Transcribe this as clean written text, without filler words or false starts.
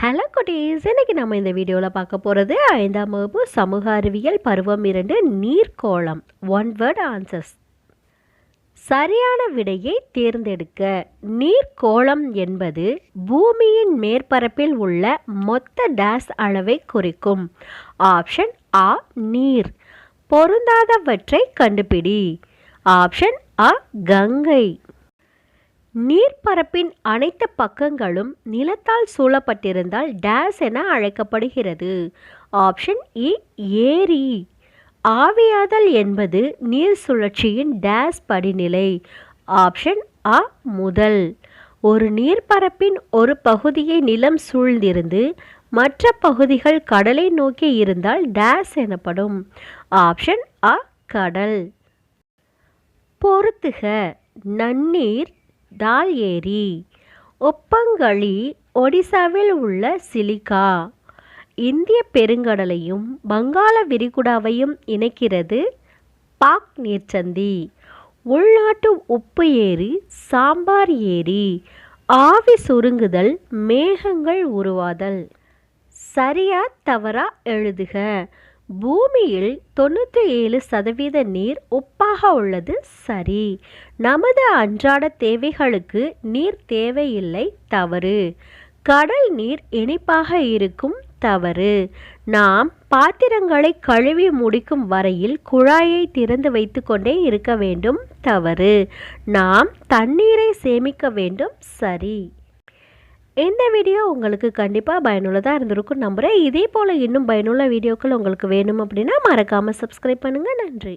Hello குட்டீஸ், இன்னைக்கு நம்ம இந்த வீடியோவில் பார்க்க போகிறது 5ஆம் வகுப்பு சமூக அறிவியல் பருவம் 2 நீர்க்கோளம். One word answers. சரியான விடையை தேர்ந்தெடுக்க. நீர்க்கோளம் என்பது பூமியின் மேற்பரப்பில் உள்ள மொத்த டேஸ் அளவை குறிக்கும். ஆப்ஷன் ஆ நீர். பொருந்தாதவற்றை கண்டுபிடி. ஆப்ஷன் ஆ கங்கை. நீர்ப்பரப்பின் அனைத்து பக்கங்களும் நிலத்தால் சூழப்பட்டிருந்தால் டேஸ் என அழைக்கப்படுகிறது. ஆப்ஷன் இ ஏரி. ஆவியாதல் என்பது நீர் சுழற்சியின் டேஸ் படிநிலை. ஆப்ஷன் ஆ முதல். ஒரு நீர்ப்பரப்பின் ஒரு பகுதியை நிலம் சூழ்ந்திருந்து மற்ற பகுதிகள் கடலை நோக்கி இருந்தால் டேஸ் எனப்படும். ஆப்ஷன் ஆ கடல். பொறுத்துக. நன்னீர் தால் ஏரி. ஒப்பங்களி ஒடிசாவில் உள்ள சிலிகா. இந்திய பெருங்கடலையும் வங்காள விரிகுடாவையும் இணைக்கிறது பாக் நீர்ச்சந்தி. உள்நாட்டு உப்பு ஏரி சாம்பார் ஏரி. ஆவி சுருங்குதல் மேகங்கள் உருவாதல். சரியா தவறா எழுதுக. பூமியில் 97% நீர் உப்பாக உள்ளது சரி. நமது அன்றாட தேவைகளுக்கு நீர் தேவையில்லை தவறு. கடல் நீர் இனிப்பாக இருக்கும் தவறு. நாம் பாத்திரங்களை கழுவி முடிக்கும் வரையில் குழாயை திறந்து வைத்து கொண்டே இருக்க வேண்டும் தவறு. நாம் தண்ணீரை சேமிக்க வேண்டும் சரி. இந்த வீடியோ உங்களுக்கு கண்டிப்பாக பயனுள்ளதாக இருந்திருக்கும் நம்புகிறேன். இதே போல் இன்னும் பயனுள்ள வீடியோக்கள் உங்களுக்கு வேணும் அப்படின்னா மறக்காமல் சப்ஸ்கிரைப் பண்ணுங்கள். நன்றி.